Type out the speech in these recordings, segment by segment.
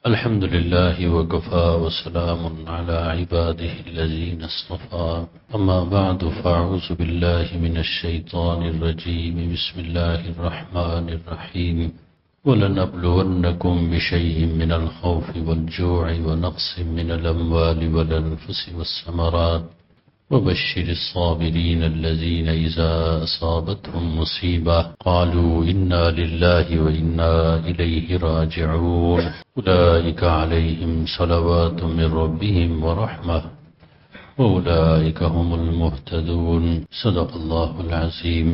الحمد لله وكفى وسلام على عباده الذين اصطفى أما بعد فأعوذ بالله من الشيطان الرجيم بسم الله الرحمن الرحيم ولنبلونكم بشيء من الخوف والجوع ونقص من الأموال والأنفس والثمرات وبشر الصابرين الذين إذا أصابتهم مصيبة قالوا إنا لله وإنا إليه راجعون أولئك عليهم صلوات من ربهم ورحمة وأولئك هم المهتدون صدق الله العظيم۔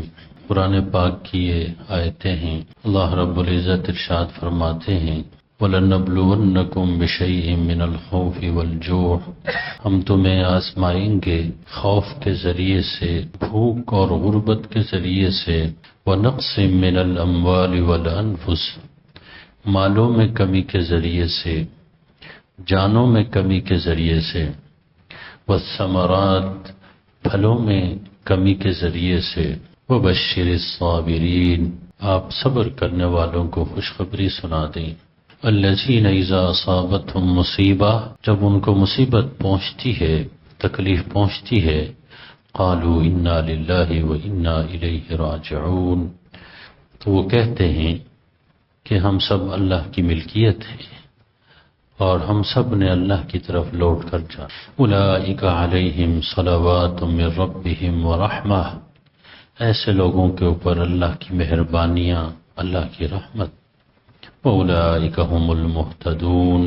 قرآن پاک کی یہ آیتیں ہیں۔ اللہ رب العزت ارشاد فرماتے ہیں وَلَنَبْلُوَنَّكُمْ بِشَيْءٍ مِّنَ الْخَوْفِ وَالْجُوعِ، ہم تمہیں آزمائیں گے خوف کے ذریعے سے، بھوک اور غربت کے ذریعے سے، وَنَقْصٍ مِّنَ الْأَمْوَالِ وَالْأَنفُسِ، مالوں میں کمی کے ذریعے سے، جانوں میں کمی کے ذریعے سے، وَالثَّمَرَاتِ، پھلوں میں کمی کے ذریعے سے، وَبَشِّرِ الصَّابِرِينَ، آپ صبر کرنے والوں کو خوشخبری سنا دیں۔ الذین اذا اصابتهم مصیبہ، جب ان کو مصیبت پہنچتی ہے، تکلیف پہنچتی ہے، قالوا انا للہ وانا الیہ راجعون، تو وہ کہتے ہیں کہ ہم سب اللہ کی ملکیت ہیں اور ہم سب نے اللہ کی طرف لوٹ کر جانا۔ اولئک علیہم صلوات من ربہم ورحمہ، ایسے لوگوں کے اوپر اللہ کی مہربانیاں، اللہ کی رحمت۔ وَأُولَئِكَ هُمُ الْمُهْتَدُونَ،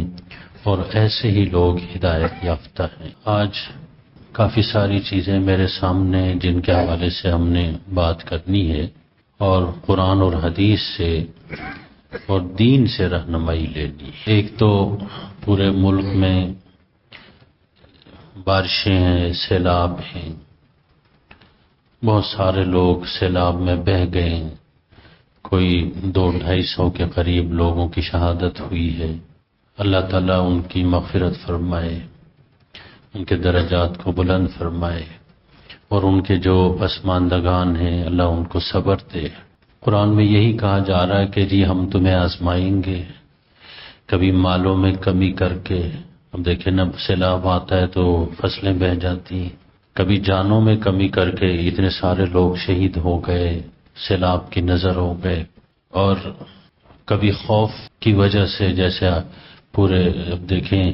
اور ایسے ہی لوگ ہدایت یافتہ ہیں۔ آج کافی ساری چیزیں میرے سامنے جن کے حوالے سے ہم نے بات کرنی ہے اور قرآن اور حدیث سے اور دین سے رہنمائی لینی ہے۔ ایک تو پورے ملک میں بارشیں ہیں، سیلاب ہیں، بہت سارے لوگ سیلاب میں بہہ گئے ہیں، کوئی 200-250 کے قریب لوگوں کی شہادت ہوئی ہے۔ اللہ تعالیٰ ان کی مغفرت فرمائے، ان کے درجات کو بلند فرمائے، اور ان کے جو پسماندگان ہیں اللہ ان کو صبر دے۔ قرآن میں یہی کہا جا رہا ہے کہ جی ہم تمہیں آزمائیں گے، کبھی مالوں میں کمی کر کے، اب دیکھیں نا سیلاب آتا ہے تو فصلیں بہہ جاتی ہیں، کبھی جانوں میں کمی کر کے اتنے سارے لوگ شہید ہو گئے، سیلاب کی نظر ہو گئے، اور کبھی خوف کی وجہ سے، جیسے پورے اب دیکھیں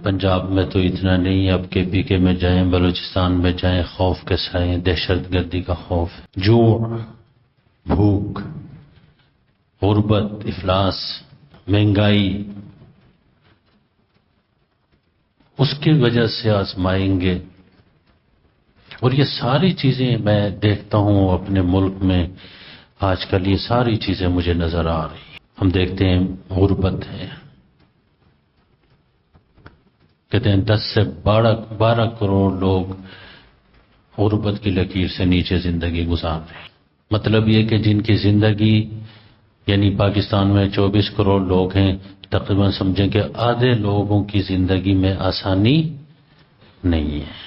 پنجاب میں تو اتنا نہیں، اب کے پی کے میں جائیں، بلوچستان میں جائیں، خوف کے سائے، دہشت گردی کا خوف، جوع، بھوک، غربت، افلاس، مہنگائی، اس کی وجہ سے آزمائیں گے۔ اور یہ ساری چیزیں میں دیکھتا ہوں اپنے ملک میں آج کل، یہ ساری چیزیں مجھے نظر آ رہی ہیں۔ ہم دیکھتے ہیں غربت ہے، کہتے ہیں 10 سے 12 کروڑ لوگ غربت کی لکیر سے نیچے زندگی گزار رہے ہیں۔ مطلب یہ کہ جن کی زندگی، یعنی پاکستان میں 24 کروڑ لوگ ہیں، تقریباً سمجھیں کہ آدھے لوگوں کی زندگی میں آسانی نہیں ہے،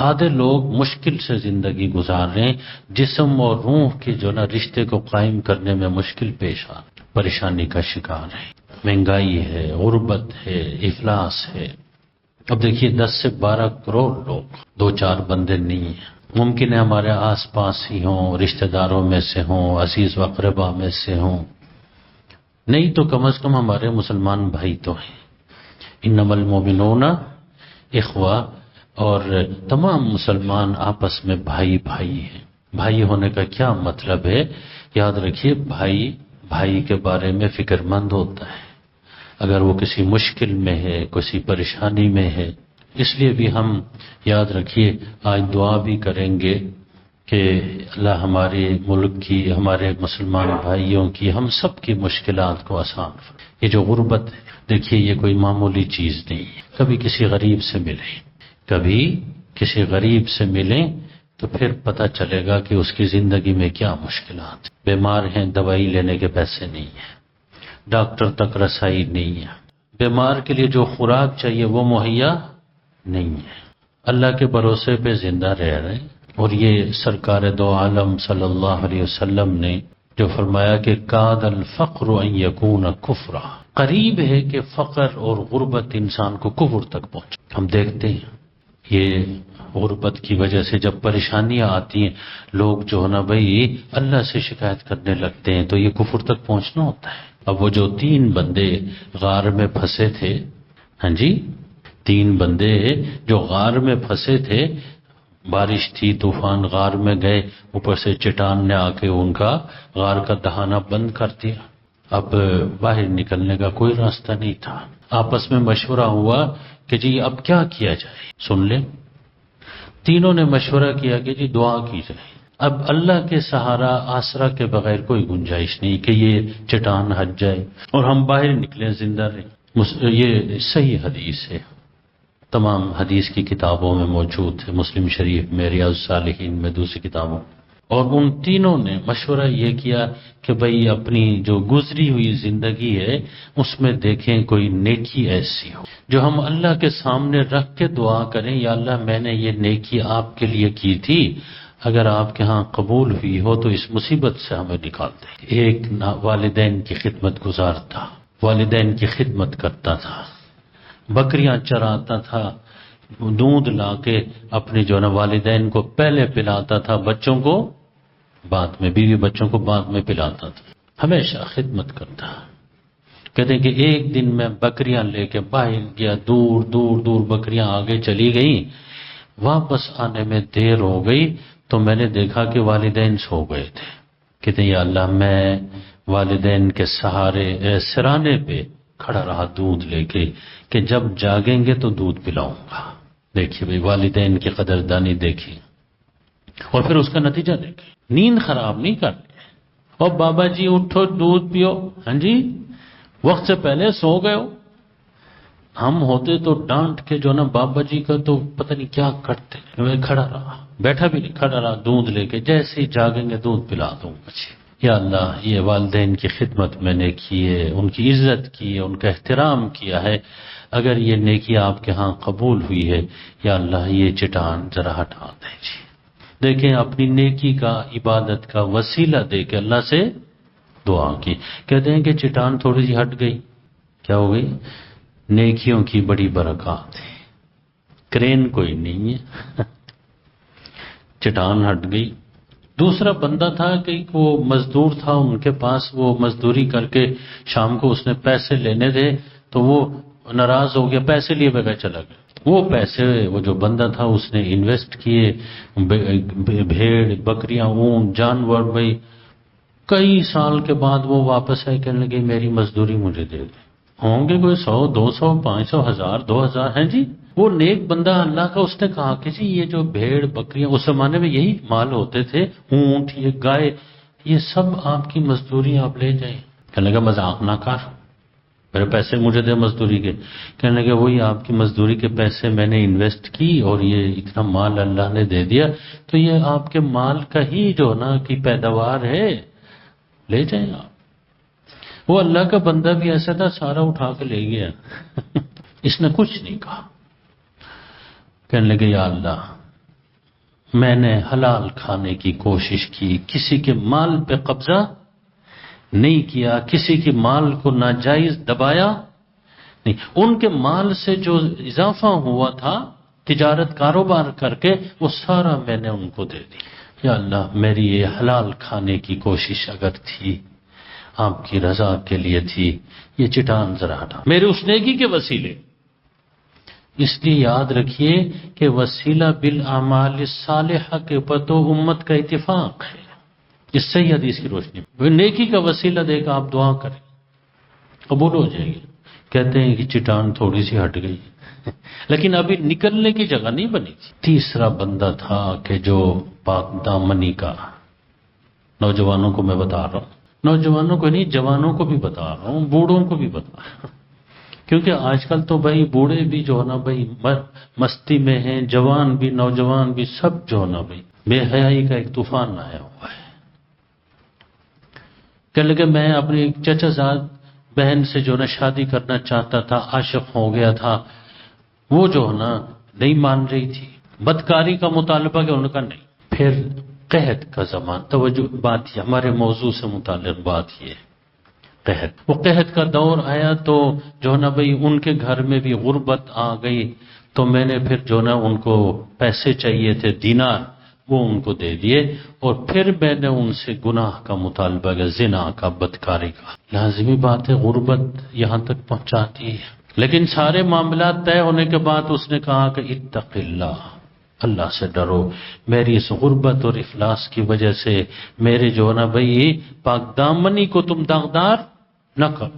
آدھے لوگ مشکل سے زندگی گزار رہے ہیں، جسم اور روح کے جو نا رشتے کو قائم کرنے میں مشکل پیش آ، پریشانی کا شکار ہے، مہنگائی ہے، غربت ہے، افلاس ہے۔ اب دیکھیے 10 سے 12 کروڑ لوگ، 2-4 بندے نہیں ہیں، ممکن ہے ہمارے آس پاس ہی ہوں، رشتہ داروں میں سے ہوں، عزیز و اقربا میں سے ہوں، نہیں تو کم از کم ہمارے مسلمان بھائی تو ہیں۔ انما المؤمنون اخوہ، اور تمام مسلمان آپس میں بھائی بھائی ہیں۔ بھائی ہونے کا کیا مطلب ہے؟ یاد رکھیے، بھائی کے بارے میں فکر مند ہوتا ہے اگر وہ کسی مشکل میں ہے، کسی پریشانی میں ہے۔ اس لیے بھی ہم یاد رکھیے آج دعا بھی کریں گے کہ اللہ ہمارے ملک کی، ہمارے مسلمان بھائیوں کی، ہم سب کی مشکلات کو آسان فرمائے۔ یہ جو غربت ہے، دیکھیے یہ کوئی معمولی چیز نہیں ہے۔ کبھی کسی غریب سے ملیں، کبھی کسی غریب سے ملیں تو پھر پتہ چلے گا کہ اس کی زندگی میں کیا مشکلات ہیں۔ بیمار ہیں، دوائی لینے کے پیسے نہیں ہیں، ڈاکٹر تک رسائی نہیں ہے، بیمار کے لیے جو خوراک چاہیے وہ مہیا نہیں ہے، اللہ کے بھروسے پہ زندہ رہ رہے ہیں۔ اور یہ سرکار دو عالم صلی اللہ علیہ وسلم نے جو فرمایا کہ کاد الفقر ان یکون کفرا، قریب ہے کہ فقر اور غربت انسان کو کفر تک پہنچے. ہم دیکھتے ہیں یہ غربت کی وجہ سے جب پریشانیاں آتی ہیں لوگ جو ہے نا بھائی اللہ سے شکایت کرنے لگتے ہیں تو یہ کفر تک پہنچنا ہوتا ہے. اب وہ جو 3 بندے غار میں پھنسے تھے، ہاں جی 3 بندے جو غار میں پھنسے تھے، بارش تھی، طوفان، غار میں گئے، اوپر سے چٹان نے آ کے ان کا غار کا دہانہ بند کر دیا. اب باہر نکلنے کا کوئی راستہ نہیں تھا. آپس میں مشورہ ہوا کہ جی اب کیا کیا جائے. سن لیں، تینوں نے مشورہ کیا کہ جی دعا کی جائے. اب اللہ کے سہارا آسرا کے بغیر کوئی گنجائش نہیں کہ یہ چٹان ہٹ جائے اور ہم باہر نکلیں زندہ رہیں. یہ صحیح حدیث ہے، تمام حدیث کی کتابوں میں موجود ہے، مسلم شریف میں، ریاض الصالحین میں، دوسری کتابوں. اور ان تینوں نے مشورہ یہ کیا کہ بھئی اپنی جو گزری ہوئی زندگی ہے اس میں دیکھیں کوئی نیکی ایسی ہو جو ہم اللہ کے سامنے رکھ کے دعا کریں، یا اللہ میں نے یہ نیکی آپ کے لیے کی تھی، اگر آپ کے ہاں قبول ہوئی ہو تو اس مصیبت سے ہمیں نکال دیں. ایک والدین کی خدمت گزار تھا، والدین کی خدمت کرتا تھا، بکریاں چراتا تھا، دودھ لا کے اپنے جو نا والدین کو پہلے پلاتا تھا، بچوں کو بعد میں، بیوی بچوں کو بعد میں پلاتا تھا، ہمیشہ خدمت کرتا. کہتے ہیں کہ ایک دن میں بکریاں لے کے باہر گیا، دور دور دور بکریاں آگے چلی گئیں، واپس آنے میں دیر ہو گئی تو میں نے دیکھا کہ والدین سو گئے تھے. کہتے ہیں یا اللہ میں والدین کے سہارے سرانے پہ کھڑا رہا دودھ لے کے کہ جب جاگیں گے تو دودھ پلاؤں گا. دیکھیے بھئی والدین کی قدردانی دیکھیں اور پھر اس کا نتیجہ دیکھیں. نیند خراب نہیں کرنی، اور بابا جی اٹھو دودھ پیو، ہاں جی وقت سے پہلے سو گئے ہو. ہم ہوتے تو ڈانٹ کے جو نا بابا جی کا تو پتہ نہیں کیا کرتے. میں کھڑا رہا، بیٹھا بھی نہیں، کھڑا رہا دودھ لے کے، جیسے ہی جاگیں گے دودھ پلا دوں گا. یا اللہ یہ والدین کی خدمت میں نے کی ہے، ان کی عزت کی ہے، ان کا احترام کیا ہے، اگر یہ نیکی آپ کے ہاں قبول ہوئی ہے یا اللہ یہ چٹان ذرا ہٹا دیں. جی دیکھیں اپنی نیکی کا، عبادت کا وسیلہ دے کے اللہ سے دعا کی. کہتے ہیں کہ چٹان تھوڑی سی ہٹ گئی. کیا ہو گئی؟ نیکیوں کی بڑی برکات ہے، کرین کوئی نہیں ہے. چٹان ہٹ گئی. دوسرا بندہ تھا کہ وہ مزدور تھا، ان کے پاس وہ مزدوری کر کے شام کو اس نے پیسے لینے تھے تو وہ ناراض ہو گیا، پیسے لیے بغیر چلا گیا. وہ پیسے وہ جو بندہ تھا اس نے انویسٹ کیے، بھیڑ بکریاں اونٹ جانور، بھائی کئی سال کے بعد وہ واپس آئے، کہنے لگے میری مزدوری مجھے دے دے. ہوں گے کوئی 100 200 500 1000 2000 ہیں جی. وہ نیک بندہ اللہ کا، اس نے کہا کہ جی یہ جو بھیڑ بکریاں اس زمانے میں یہی مال ہوتے تھے، اونٹ یہ گائے، یہ سب آپ کی مزدوری آپ لے جائیں. کہنے لگا مذاق نہ کر، میرے پیسے مجھے دے مزدوری کے. کہنے لگا وہی آپ کی مزدوری کے پیسے میں نے انویسٹ کی اور یہ اتنا مال اللہ نے دے دیا، تو یہ آپ کے مال کا ہی جو نا کی پیداوار ہے، لے جائیں آپ. وہ اللہ کا بندہ بھی ایسا تھا، سارا اٹھا کے لے گیا. اس نے کچھ نہیں کہا. کہنے لگے یا اللہ میں نے حلال کھانے کی کوشش کی، کسی کے مال پہ قبضہ نہیں کیا، کسی کے مال کو ناجائز دبایا نہیں. ان کے مال سے جو اضافہ ہوا تھا تجارت کاروبار کر کے وہ سارا میں نے ان کو دے دی. یا اللہ میری یہ حلال کھانے کی کوشش اگر تھی، آپ کی رضا کے لیے تھی، یہ چٹان ذرا ہٹا میرے اس نیکی کے وسیلے. اس لیے یاد رکھیے کہ وسیلہ بالاعمال الصالحہ کے اوپر تو امت کا اتفاق ہے. اس صحیح حدیث کی روشنی میں نیکی کا وسیلہ دے کر آپ دعا کریں، قبول ہو جائے گی. کہتے ہیں کہ چٹان تھوڑی سی ہٹ گئی لیکن ابھی نکلنے کی جگہ نہیں بنی تھی. تیسرا بندہ تھا کہ جو پاک دامنی کا، نوجوانوں کو میں بتا رہا ہوں، نوجوانوں کو نہیں جوانوں کو بھی بتا رہا ہوں، بوڑھوں کو بھی بتا رہا ہوں، کیونکہ آج کل تو بھائی بوڑھے بھی جو ہے نا بھائی مستی میں ہیں، جوان بھی نوجوان بھی سب جو ہے نا بھائی بے حیائی کا ایک طوفان آیا ہوا ہے. کہنے لگے میں اپنی ایک چچا زاد بہن سے جو نا شادی کرنا چاہتا تھا، عاشق ہو گیا تھا، وہ جو ہے نا نہیں مان رہی تھی، بدکاری کا مطالبہ کہ ان کا نہیں. پھر قحط کا زمان، توجہ بات یہ ہمارے موضوع سے متعلق بات یہ، قحط، وہ قحط کا دور آیا تو جو ہے نا بھائی ان کے گھر میں بھی غربت آ گئی، تو میں نے پھر جو نا ان کو پیسے چاہیے تھے دینار، وہ ان کو دے دیے، اور پھر میں نے ان سے گناہ کا مطالبہ کیا، زنا کا، بدکاری کا۔ لازمی بات ہے غربت یہاں تک پہنچاتی ہے، لیکن سارے معاملات طے ہونے کے بعد اس نے کہا کہ اتق اللہ، اللہ سے ڈرو، میری اس غربت اور افلاس کی وجہ سے میرے جو ہے نا بھائی پاک دامنی کو تم داغدار نہ کرو۔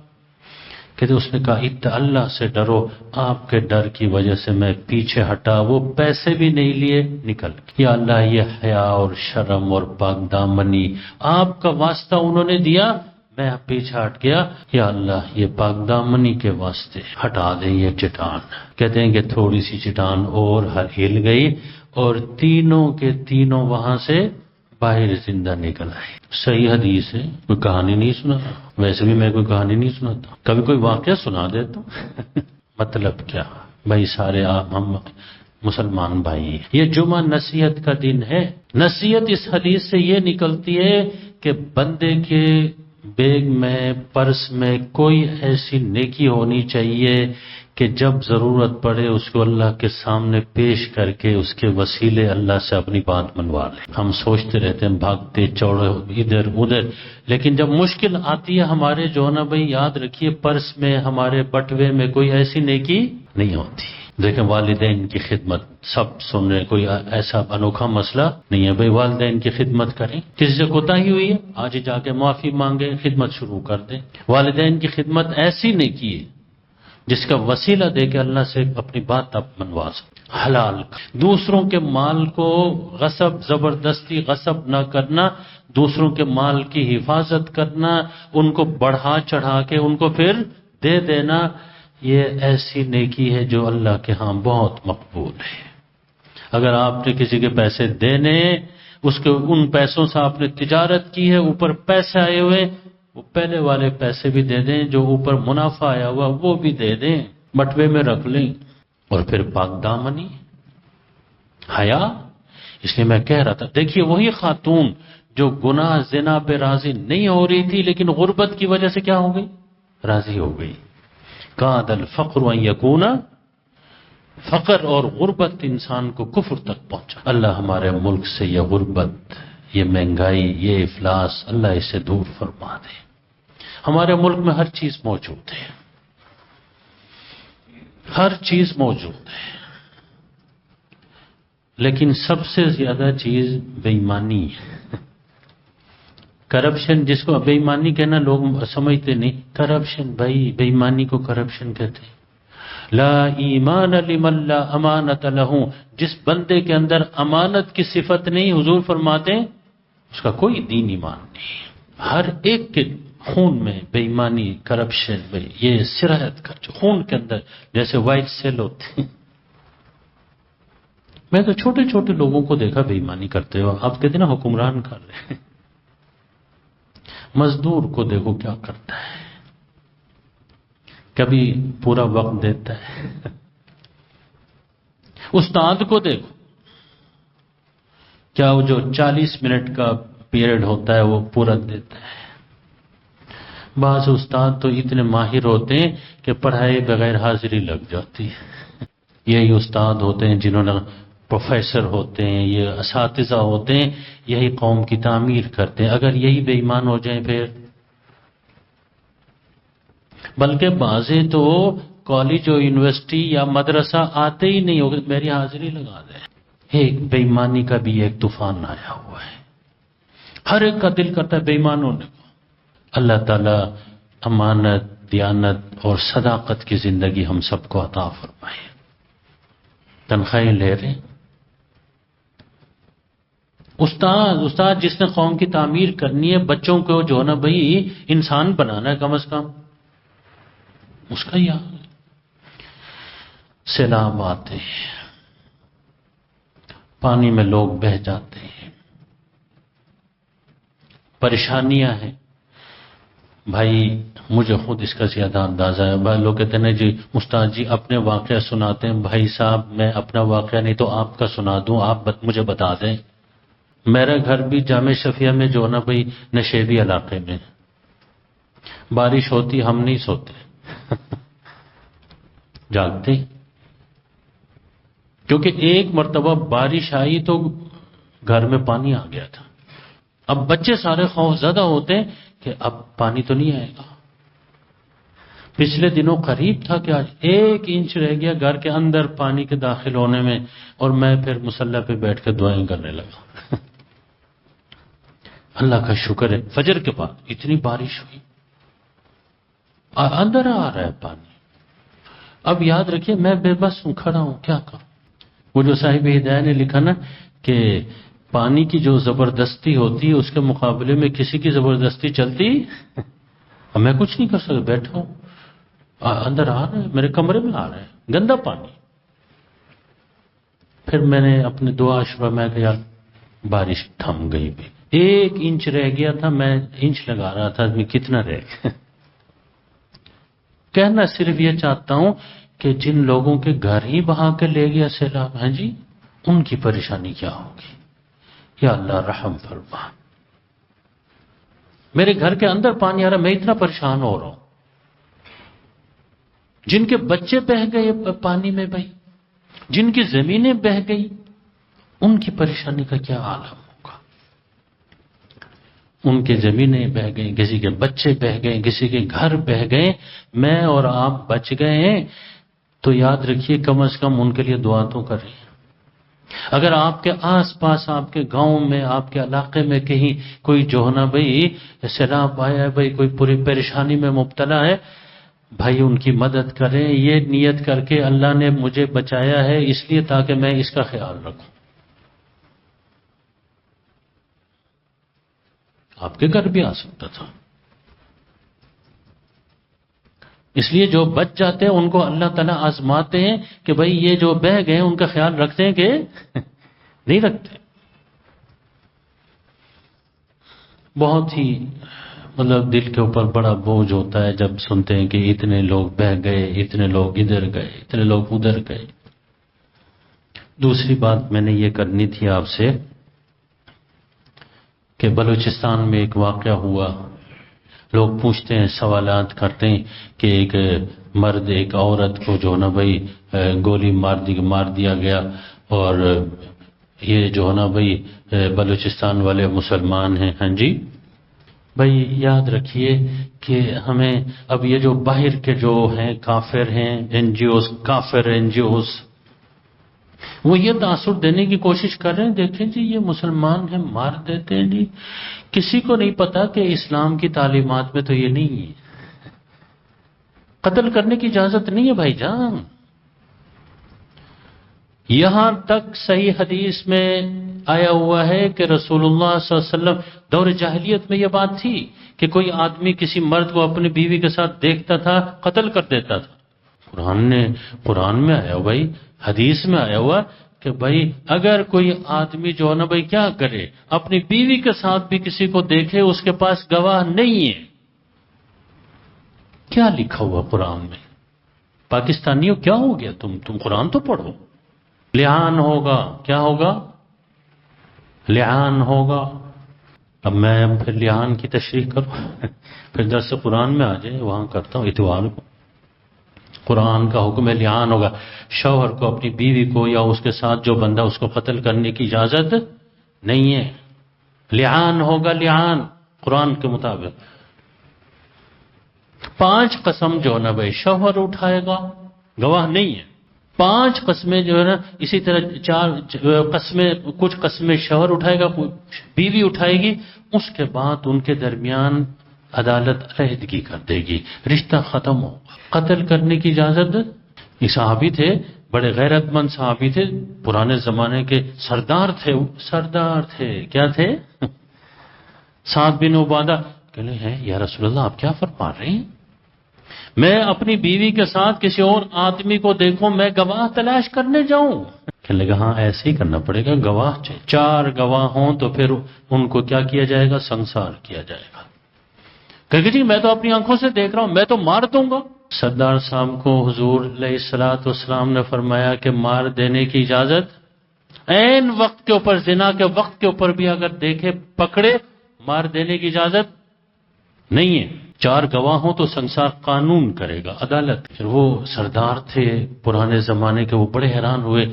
کہتے اس نے کہا اللہ سے ڈرو، آپ کے ڈر کی وجہ سے میں پیچھے ہٹا، وہ پیسے بھی نہیں لیے، نکل گئے۔ یا اللہ یہ حیا اور شرم اور پاک دامنی آپ کا واسطہ انہوں نے دیا، میں پیچھے ہٹ گیا، یا اللہ یہ پاک دامنی کے واسطے ہٹا دیں یہ چٹان۔ کہتے ہیں کہ تھوڑی سی چٹان اور ہل گئی اور تینوں کے تینوں وہاں سے باہر زندہ نکل آئے۔ صحیح حدیث ہے، کوئی کہانی نہیں سنا، ویسے بھی میں کوئی کہانی نہیں سناتا، کبھی کوئی واقعہ سنا دیتا ہوں۔ مطلب کیا بھائی، سارے ہم مسلمان بھائی ہیں۔ یہ جمعہ نصیحت کا دن ہے۔ نصیحت اس حدیث سے یہ نکلتی ہے کہ بندے کے بیگ میں، پرس میں کوئی ایسی نیکی ہونی چاہیے کہ جب ضرورت پڑے اس کو اللہ کے سامنے پیش کر کے اس کے وسیلے اللہ سے اپنی بات منوا لے۔ ہم سوچتے رہتے ہیں بھاگتے چوڑے ادھر ادھر، لیکن جب مشکل آتی ہے ہمارے جو نا بھائی، یاد رکھیے پرس میں، ہمارے بٹوے میں کوئی ایسی نیکی نہیں ہوتی۔ دیکھیں والدین کی خدمت، سب سن رہے، کوئی ایسا انوکھا مسئلہ نہیں ہے بھائی، والدین کی خدمت کریں، کسی سے کوتاہی ہوئی ہے آج ہی جا کے معافی مانگے، خدمت شروع کر دیں۔ والدین کی خدمت ایسی نیکی ہے جس کا وسیلہ دے کے اللہ سے اپنی بات آپ منوا سکتے۔ حلال، دوسروں کے مال کو غصب، زبردستی غصب نہ کرنا، دوسروں کے مال کی حفاظت کرنا، ان کو بڑھا چڑھا کے ان کو پھر دے دینا، یہ ایسی نیکی ہے جو اللہ کے ہاں بہت مقبول ہے۔ اگر آپ نے کسی کے پیسے دینے، اس کے ان پیسوں سے آپ نے تجارت کی ہے، اوپر پیسے آئے ہوئے، وہ پہلے والے پیسے بھی دے دیں، جو اوپر منافع آیا ہوا وہ بھی دے دیں، بٹوے میں رکھ لیں۔ اور پھر پاک دامنی، حیا۔ اس لیے میں کہہ رہا تھا، دیکھیے وہی خاتون جو گناہ زنا پہ راضی نہیں ہو رہی تھی، لیکن غربت کی وجہ سے کیا ہو گئی؟ راضی ہو گئی۔ کاد الفقر ان یکون، فقر اور غربت انسان کو کفر تک پہنچا۔ اللہ ہمارے ملک سے یہ غربت، یہ مہنگائی، یہ افلاس، اللہ اسے دور فرما دے۔ ہمارے ملک میں ہر چیز موجود ہے، ہر چیز موجود ہے، لیکن سب سے زیادہ چیز بے ایمانی ہے۔ کرپشن، جس کو بے ایمانی کہنا لوگ سمجھتے نہیں، کرپشن، بھائی بے ایمانی کو کرپشن کہتے ہیں۔ لا ایمان لمن لا امانت لہ، جس بندے کے اندر امانت کی صفت نہیں، حضور فرماتے ہیں اس کا کوئی دین ایمان نہیں۔ ہر ایک کے خون میں بے ایمانی، کرپشن، یہ سرایت کر خون کے اندر جیسے وائٹ سیل ہوتے ہیں۔ میں تو چھوٹے چھوٹے لوگوں کو دیکھا بے ایمانی کرتے ہو، آپ کہتے نا حکمران کر رہے ہیں۔ مزدور کو دیکھو کیا کرتا ہے، کبھی پورا وقت دیتا ہے۔ استاد کو دیکھو، کیا وہ جو 40 منٹ کا پیریڈ ہوتا ہے وہ پورا دیتا ہے۔ بعض استاد تو اتنے ماہر ہوتے ہیں کہ پڑھائے بغیر حاضری لگ جاتی ہے۔ یہی استاد ہوتے ہیں جنہوں نے، پروفیسر ہوتے ہیں، یہ اساتذہ ہوتے ہیں، یہی قوم کی تعمیر کرتے ہیں۔ اگر یہی بے ایمان ہو جائیں پھر، بلکہ بعضے تو کالج اور یونیورسٹی یا مدرسہ آتے ہی نہیں ہوگے، میری حاضری لگا دیں۔ ایک بے ایمانی کا بھی ایک طوفان آیا ہوا ہے، ہر ایک کا دل کرتا ہے بے ایمان ہونے کو۔ اللہ تعالیٰ امانت، دیانت اور صداقت کی زندگی ہم سب کو عطا فرمائے۔ تنخواہیں لے رہے ہیں، استاد جس نے قوم کی تعمیر کرنی ہے، بچوں کو جو ہے نا بھائی انسان بنانا ہے کم از کم، اس کا یہ حال ہے۔ سیلاب آتے ہیں، پانی میں لوگ بہہ جاتے ہیں، پریشانیاں ہیں۔ بھائی مجھے خود اس کا زیادہ اندازہ ہے۔ بھائی لوگ کہتے ہیں جی استاد جی اپنے واقعہ سناتے ہیں، بھائی صاحب میں اپنا واقعہ نہیں تو آپ کا سنا دوں، آپ مجھے بتا دیں۔ میرا گھر بھی جامع شفیہ میں جو نا بھائی نشیبی علاقے میں، بارش ہوتی ہم نہیں سوتے جاگتے، کیونکہ ایک مرتبہ بارش آئی تو گھر میں پانی آ گیا تھا۔ اب بچے سارے خوف زدہ ہوتے ہیں کہ اب پانی تو نہیں آئے گا۔ پچھلے دنوں قریب تھا کہ آج 1 انچ رہ گیا گھر کے اندر پانی کے داخل ہونے میں، اور میں پھر مصلی پہ بیٹھ کے دعائیں کرنے لگا۔ اللہ کا شکر ہے فجر کے بعد اتنی بارش ہوئی، اندر آ رہا ہے پانی۔ اب یاد رکھیے میں بے بس ہوں، کھڑا ہوں، کیا کروں؟ وہ جو صاحب ہدایہ نے لکھا نا کہ پانی کی جو زبردستی ہوتی ہے اس کے مقابلے میں کسی کی زبردستی چلتی، اب میں کچھ نہیں کر سکتا، بیٹھا ہوں، اندر آ رہا ہے، میرے کمرے میں آ رہا ہے گندا پانی۔ پھر میں نے اپنے دعا شروع میں کہا بارش تھم گئی بھی، 1 انچ رہ گیا تھا، میں انچ لگا رہا تھا میں کتنا رہ گیا۔ کہنا صرف یہ چاہتا ہوں کہ جن لوگوں کے گھر ہی بہا کے لے گیا سیلاب، ہیں جی، ان کی پریشانی کیا ہوگی؟ یا اللہ رحم فرما۔ میرے گھر کے اندر پانی آ رہا، میں اتنا پریشان ہو رہا ہوں۔ جن کے بچے بہہ گئے پانی میں بھائی، جن کی زمینیں بہہ گئی، ان کی پریشانی کا کیا عالم ہوگا؟ ان کے زمینیں بہہ گئیں، کسی کے بچے بہہ گئے، کسی کے گھر بہہ گئے، میں اور آپ بچ گئے ہیں، تو یاد رکھیے کم از کم ان کے لیے دعا تو کریں۔ اگر آپ کے آس پاس، آپ کے گاؤں میں، آپ کے علاقے میں کہیں کوئی جو ہے نا بھائی سیلاب آیا ہے، بھائی کوئی پوری پریشانی میں مبتلا ہے، بھائی ان کی مدد کریں، یہ نیت کر کے اللہ نے مجھے بچایا ہے اس لیے تاکہ میں اس کا خیال رکھوں۔ آپ کے گھر بھی آ سکتا تھا، اس لیے جو بچ جاتے ہیں ان کو اللہ تعالیٰ آزماتے ہیں کہ بھائی یہ جو بہہ گئے ان کا خیال رکھتے ہیں کہ نہیں رکھتے۔ بہت ہی مطلب دل کے اوپر بڑا بوجھ ہوتا ہے جب سنتے ہیں کہ اتنے لوگ بہہ گئے، اتنے لوگ ادھر گئے، اتنے لوگ ادھر گئے۔ دوسری بات میں نے یہ کرنی تھی آپ سے کہ بلوچستان میں ایک واقعہ ہوا، لوگ پوچھتے ہیں، سوالات کرتے ہیں کہ ایک مرد ایک عورت کو جو نا بھائی گولی مار دیا گیا، اور یہ جو نا بھائی بلوچستان والے مسلمان ہیں۔ ہاں جی بھائی یاد رکھیے کہ ہمیں اب یہ جو باہر کے جو ہیں کافر ہیں، این جی اوز، کافر این جی اوز، وہ یہ تاثر دینے کی کوشش کر رہے ہیں، دیکھیں جی یہ مسلمان ہیں مار دیتے ہیں جی۔ کسی کو نہیں پتا کہ اسلام کی تعلیمات میں تو یہ نہیں ہے، قتل کرنے کی اجازت نہیں ہے بھائی جان۔ یہاں تک صحیح حدیث میں آیا ہوا ہے کہ رسول اللہ صلی اللہ علیہ وسلم دور جاہلیت میں یہ بات تھی کہ کوئی آدمی کسی مرد کو اپنی بیوی کے ساتھ دیکھتا تھا قتل کر دیتا تھا۔ قرآن میں آیا ہوا بھائی، حدیث میں آیا ہوا کہ بھائی اگر کوئی آدمی جو ہے نا بھائی کیا کرے، اپنی بیوی کے ساتھ بھی کسی کو دیکھے، اس کے پاس گواہ نہیں ہے۔ کیا لکھا ہوا قرآن میں؟ پاکستانیوں کیا ہو گیا؟ تم قرآن تو پڑھو۔ لعان ہوگا، کیا ہوگا؟ لعان ہوگا۔ اب میں پھر لعان کی تشریح کروں، پھر درس قرآن میں آ جائے، وہاں کرتا ہوں اتوار کو۔ قرآن کا حکم ہے لعان ہوگا، شوہر کو اپنی بیوی کو یا اس کے ساتھ جو بندہ اس کو قتل کرنے کی اجازت نہیں ہے، لعان ہوگا، لعان قرآن کے مطابق۔ 5 قسم جو ہے نا بھائی شوہر اٹھائے گا، گواہ نہیں ہے۔ 5 قسمیں جو ہے نا، اسی طرح 4 قسمیں، کچھ قسمیں شوہر اٹھائے گا، بیوی اٹھائے گی، اس کے بعد ان کے درمیان عدالت علیحدگی کر دے گی، رشتہ ختم ہوگا۔ قتل کرنے کی اجازت، یہ صحابی تھے، بڑے غیرت مند صحابی تھے، پرانے زمانے کے سردار تھے، کیا تھے؟ سعد بن عبادہ کہنے ہیں یا رسول اللہ آپ کیا فرما رہے ہیں؟ میں اپنی بیوی کے ساتھ کسی اور آدمی کو دیکھوں، میں گواہ تلاش کرنے جاؤں؟ کہنے لگا ہاں ایسے ہی کرنا پڑے گا، گواہ چاہیے، 4 گواہ ہوں تو پھر ان کو کیا کیا جائے گا؟ سنسار کیا جائے گا۔ کہ جی میں تو اپنی آنکھوں سے دیکھ رہا ہوں، میں تو مار دوں گا۔ سردار صاحب کو حضور علیہ السلام نے فرمایا کہ مار دینے کی اجازت عین وقت کے اوپر، زنا کے وقت کے اوپر بھی اگر دیکھے پکڑے، مار دینے کی اجازت نہیں ہے۔ 4 گواہ ہوں تو سنسار قانون کرے گا، عدالت۔ پھر وہ سردار تھے پرانے زمانے کے، وہ بڑے حیران ہوئے،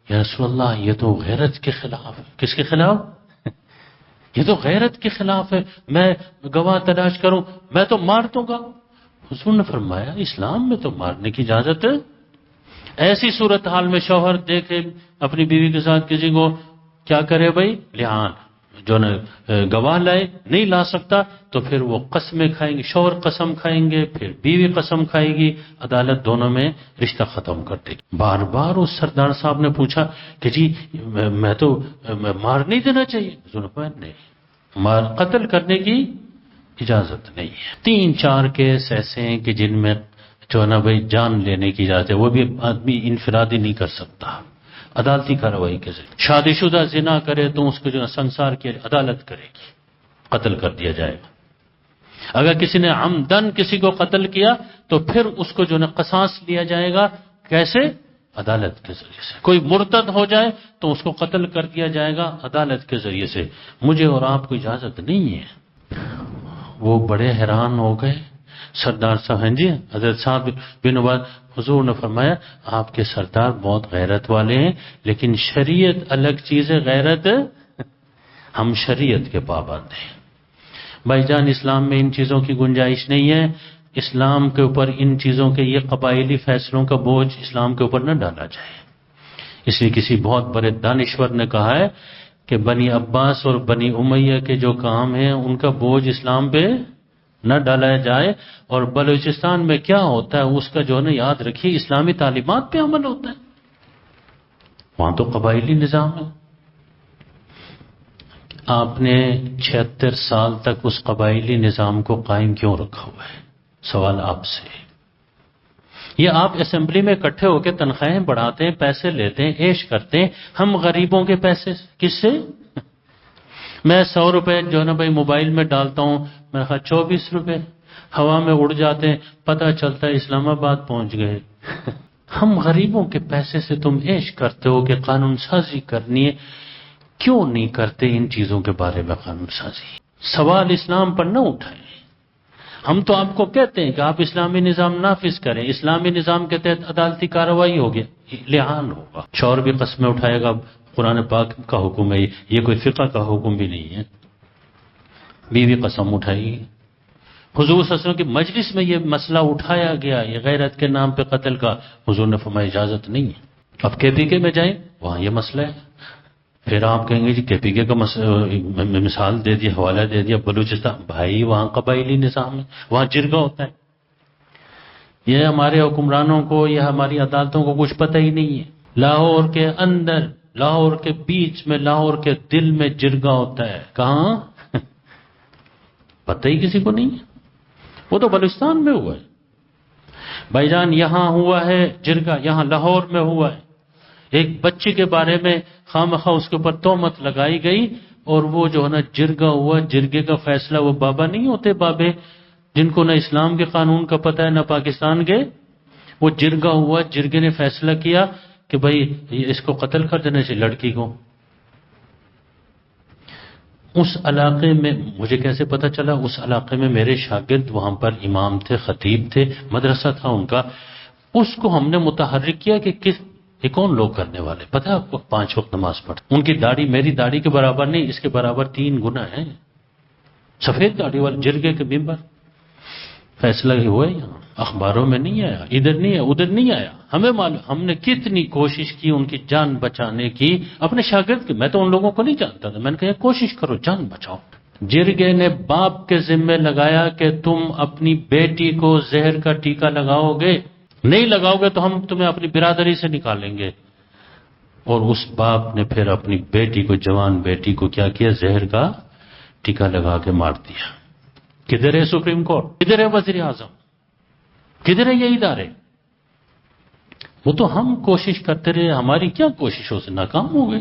یا رسول اللہ یہ تو غیرت کے خلاف ہے۔ کس کے خلاف؟ یہ تو غیرت کے خلاف ہے، میں گواہ تلاش کروں، میں تو مار دوں گا۔ حضور نے فرمایا اسلام میں تو مارنے کی اجازت ہے۔ ایسی صورتحال میں شوہر دیکھے اپنی بیوی کے ساتھ کسی کو، کیا کرے بھائی؟ لعان، جو نہ گواہ لائے، نہیں لا سکتا تو پھر وہ قسمیں کھائیں گے، شوہر قسم کھائیں گے، پھر بیوی قسم کھائے گی، عدالت دونوں میں رشتہ ختم کر دے گی۔ بار بار اس سردار صاحب نے پوچھا کہ جی میں تو مار نہیں دینا چاہیے؟ حضور نے فرمایا نہیں، مار قتل کرنے کی اجازت نہیں ہے۔ 3-4 کیس ایسے ہیں کہ جن میں جو ہے نا بھائی جان لینے کی اجازت ہے، وہ بھی آدمی انفرادی نہیں کر سکتا، عدالتی کارروائی کے ذریعے۔ شادی شدہ زنا کرے تو اس کو جو ہے سنسار کی عدالت کرے گی، قتل کر دیا جائے گا۔ اگر کسی نے عمدن کسی کو قتل کیا تو پھر اس کو جو ہے قصاص لیا جائے گا، کیسے؟ عدالت کے ذریعے سے۔ کوئی مرتد ہو جائے تو اس کو قتل کر دیا جائے گا عدالت کے ذریعے سے، مجھے اور آپ کو اجازت نہیں ہے۔ وہ بڑے حیران ہو گئے سردار صاحب، ہیں جی حضرت صاحب بن عباد، حضور نے فرمایا آپ کے سردار بہت غیرت والے ہیں، لیکن شریعت الگ چیز ہے، غیرت ہم شریعت کے پابند ہیں۔ بھائی جان اسلام میں ان چیزوں کی گنجائش نہیں ہے، اسلام کے اوپر ان چیزوں کے یہ قبائلی فیصلوں کا بوجھ اسلام کے اوپر نہ ڈالا جائے۔ اس لیے کسی بہت بڑے دانشور نے کہا ہے کہ بنی عباس اور بنی امیہ کے جو کام ہیں ان کا بوجھ اسلام پہ نہ ڈالا جائے، اور بلوچستان میں کیا ہوتا ہے اس کا جو ہے نا یاد رکھیے، اسلامی تعلیمات پہ عمل ہوتا ہے، وہاں تو قبائلی نظام ہے۔ آپ نے 76 سال تک اس قبائلی نظام کو قائم کیوں رکھا ہوا ہے؟ سوال آپ سے۔ یہ آپ اسمبلی میں اکٹھے ہو کے تنخواہیں بڑھاتے ہیں، پیسے لیتے ہیں، عیش کرتے ہیں، ہم غریبوں کے پیسے کس سے؟ میں 100 روپے جو ہے نا بھائی موبائل میں ڈالتا ہوں، میرا خیال 24 روپے ہوا میں اڑ جاتے ہیں، پتہ چلتا ہے اسلام آباد پہنچ گئے۔ ہم غریبوں کے پیسے سے تم عیش کرتے ہو کہ قانون سازی کرنی ہے، کیوں نہیں کرتے ان چیزوں کے بارے میں قانون سازی؟ سوال اسلام پر نہ اٹھائیں۔ ہم تو آپ کو کہتے ہیں کہ آپ اسلامی نظام نافذ کریں، اسلامی نظام کے تحت عدالتی کارروائی ہوگی، لعان ہوگا، شوہر بھی قسمیں اٹھائے گا، قرآن پاک کا حکم ہے، یہ کوئی فقہ کا حکم بھی نہیں ہے، بیوی قسم اٹھائے گی۔ حضور صلی اللہ علیہ وسلم کی مجلس میں یہ مسئلہ اٹھایا گیا، یہ غیرت کے نام پہ قتل کا، حضور نے فرمایا اجازت نہیں ہے۔ اب KPK میں جائیں، وہاں یہ مسئلہ ہے، پھر آپ کہیں گے جی KPK کا مثال دے دیا، حوالہ دے دیا، بلوچستان، بھائی وہاں قبائلی نظام ہے، وہاں جرگہ ہوتا ہے۔ یہ ہمارے حکمرانوں کو یا ہماری عدالتوں کو کچھ پتہ ہی نہیں ہے۔ لاہور کے اندر، لاہور کے بیچ میں، لاہور کے دل میں جرگہ ہوتا ہے، کہاں؟ پتہ ہی کسی کو نہیں ہے، وہ تو بلوچستان میں ہوا ہے۔ بھائی جان یہاں ہوا ہے جرگہ، یہاں لاہور میں ہوا ہے، ایک بچی کے بارے میں خواہ اس کے اوپر تہمت لگائی گئی، اور وہ جو ہے نا جرگہ ہوا، جرگے کا فیصلہ، وہ بابا نہیں ہوتے بابے جن کو نہ اسلام کے قانون کا پتہ ہے نہ پاکستان کے، وہ جرگہ ہوا، جرگے نے فیصلہ کیا کہ بھائی اس کو قتل کر دینا چاہیے لڑکی کو۔ اس علاقے میں مجھے کیسے پتہ چلا؟ اس علاقے میں میرے شاگرد وہاں پر امام تھے، خطیب تھے، مدرسہ تھا ان کا، اس کو ہم نے متحرک کیا کہ یہ کون لوگ کرنے والے؟ پتہ ہے آپ کو 5 وقت نماز پڑھتے، ان کی داڑھی میری داڑھی کے برابر نہیں، اس کے برابر 3 گنا ہے، سفید داڑھی والے جرگے کے ممبر، فیصلہ ہی ہوا ہے یہاں، اخباروں میں نہیں آیا، ادھر نہیں ہے، ادھر نہیں آیا، ہمیں معلوم، ہم نے کتنی کوشش کی ان کی جان بچانے کی، اپنے شاگرد کی، میں تو ان لوگوں کو نہیں جانتا تھا، میں نے کہا کوشش کرو جان بچاؤ۔ جرگے نے باپ کے ذمہ لگایا کہ تم اپنی بیٹی کو زہر کا ٹیکہ لگاؤ گے، نہیں لگاؤ گے تو ہم تمہیں اپنی برادری سے نکالیں گے، اور اس باپ نے پھر اپنی بیٹی کو، جوان بیٹی کو کیا کیا؟ زہر کا ٹیکہ لگا کے مار دیا۔ کدھر ہے سپریم کورٹ؟ کدھر ہے وزیر اعظم؟ کدھر ہے یہ ادارے؟ وہ تو ہم کوشش کرتے رہے، ہماری کیا کوششوں سے ناکام ہو گئے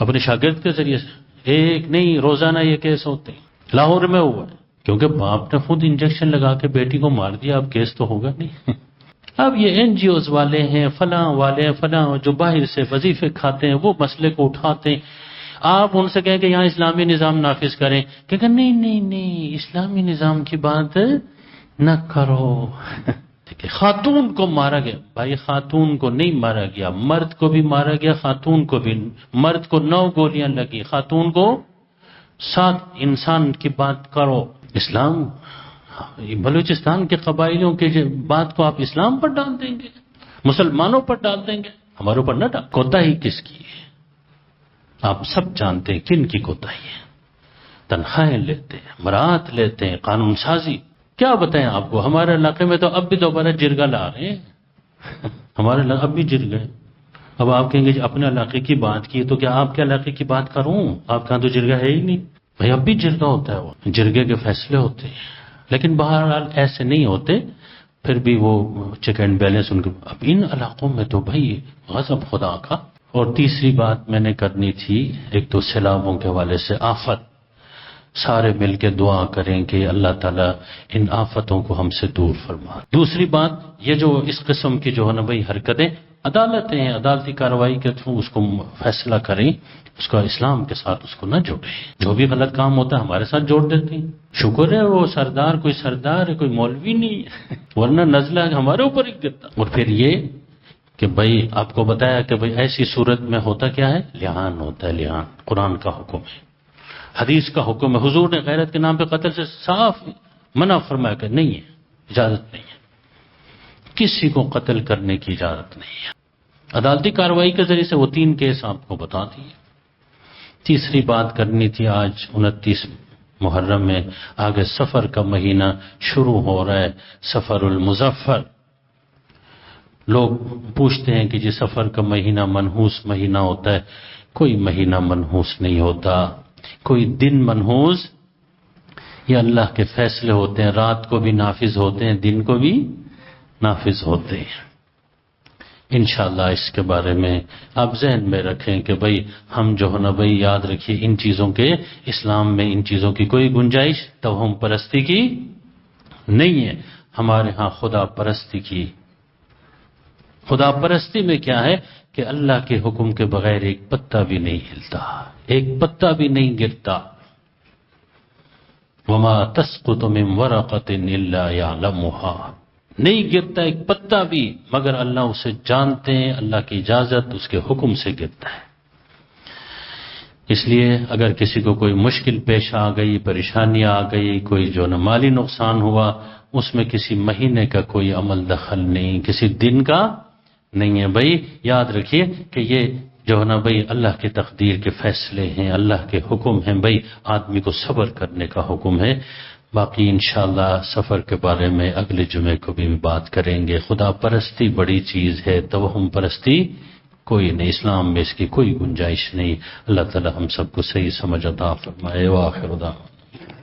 اپنے شاگرد کے ذریعے سے۔ ایک نہیں، روزانہ یہ کیس ہوتے ہیں، لاہور میں ہوا ہے، کیونکہ باپ نے خود انجیکشن لگا کے بیٹی کو مار دیا، اب کیس تو ہوگا نہیں۔ اب یہ NGOs والے ہیں، فلاں والے ہیں، فلاں جو باہر سے وظیفے کھاتے ہیں، وہ مسئلے کو اٹھاتے ہیں۔ آپ ان سے کہیں کہ یہاں اسلامی نظام نافذ کریں کہ نہیں نہیں نہیں اسلامی نظام کی بات نہ کرو ٹھیک ہے. خاتون کو مارا گیا، بھائی خاتون کو نہیں مارا گیا، مرد کو بھی مارا گیا، خاتون کو بھی. مرد کو 9 گولیاں لگی، خاتون کو 7. انسان کی بات کرو. اسلام بلوچستان کے قبائلیوں کی بات کو آپ اسلام پر ڈال دیں گے، مسلمانوں پر ڈال دیں گے، ہمارے اوپر نہ ڈال. کوتاہی کس کی ہے؟ آپ سب جانتے ہیں کن کی کوتاہی ہے. تنخواہیں لیتے ہیں، مراعات لیتے ہیں، قانون سازی. کیا بتائیں آپ کو، ہمارے علاقے میں تو اب بھی دوبارہ جرگہ لا رہے ہیں. ہمارے علاقے اب بھی جرگے. اب آپ کہیں گے جی اپنے علاقے کی بات کی تو کیا آپ کے علاقے کی بات کروں؟ آپ کہاں تو جرگہ ہے ہی نہیں. بھائی اب بھی جرگہ ہوتا ہے، وہ جرگے کے فیصلے ہوتے ہیں، لیکن بہرحال ایسے نہیں ہوتے. پھر بھی وہ چیک اینڈ بیلنس ان کے. اب ان علاقوں میں تو بھائی غضب خدا کا. اور تیسری بات میں نے کرنی تھی، ایک تو سیلابوں کے حوالے سے آفت، سارے مل کے دعا کریں کہ اللہ تعالیٰ ان آفتوں کو ہم سے دور فرما. دوسری بات یہ جو اس قسم کی جو ہے نا بھائی حرکتیں، عدالتیں ہیں، عدالتی کارروائی کے تھرو اس کو فیصلہ کریں، اس کا اسلام کے ساتھ اس کو نہ جوڑیں. جو بھی غلط کام ہوتا ہے ہمارے ساتھ جوڑ دیتے ہیں. شکر ہے وہ سردار کوئی سردار ہے، کوئی مولوی نہیں ہے، ورنہ نزلہ ہمارے اوپر ہی گرتا. اور پھر یہ کہ بھائی آپ کو بتایا کہ بھائی ایسی صورت میں ہوتا کیا ہے، لعان ہوتا ہے. لعان قرآن کا حکم ہے، حدیث کا حکم ہے. حضور نے غیرت کے نام پہ قتل سے صاف منع فرمایا کہ نہیں ہے، اجازت نہیں ہے، کسی کو قتل کرنے کی اجازت نہیں ہے. عدالتی کارروائی کے ذریعے سے وہ 3 کیس آپ کو بتا دیے. تیسری بات کرنی تھی، آج 29 محرم میں آگے سفر کا مہینہ شروع ہو رہا ہے، سفر المظفر. لوگ پوچھتے ہیں کہ جی سفر کا مہینہ منحوس مہینہ ہوتا ہے. کوئی مہینہ منحوس نہیں ہوتا، کوئی دن منحوس، یہ اللہ کے فیصلے ہوتے ہیں. رات کو بھی نافذ ہوتے ہیں، دن کو بھی نافذ ہوتے ہیں. انشاءاللہ اس کے بارے میں آپ ذہن میں رکھیں کہ بھئی ہم جو ہے نا بھئی یاد رکھیے ان چیزوں کے، اسلام میں ان چیزوں کی کوئی گنجائش توہم پرستی کی نہیں ہے. ہمارے ہاں خدا پرستی کی. خدا پرستی میں کیا ہے کہ اللہ کے حکم کے بغیر ایک پتا بھی نہیں ہلتا، ایک پتا بھی نہیں گرتا. وما تسقط من ورقۃ الا يعلمها، نہیں گرتا ایک پتا بھی مگر اللہ اسے جانتے ہیں. اللہ کی اجازت اس کے حکم سے گرتا ہے. اس لیے اگر کسی کو کوئی مشکل پیش آ گئی، پریشانی آ گئی، کوئی جو نہ مالی نقصان ہوا، اس میں کسی مہینے کا کوئی عمل دخل نہیں، کسی دن کا نہیں ہے. بھائی یاد رکھیے کہ یہ جو ہے نا بھائی اللہ کے تقدیر کے فیصلے ہیں، اللہ کے حکم ہیں. بھائی آدمی کو صبر کرنے کا حکم ہے. باقی انشاءاللہ سفر کے بارے میں اگلے جمعے کو بھی بات کریں گے. خدا پرستی بڑی چیز ہے، توہم پرستی کوئی نہیں. اسلام میں اس کی کوئی گنجائش نہیں. اللہ تعالی ہم سب کو صحیح سمجھ عطا فرمائے. وآخر دعوانا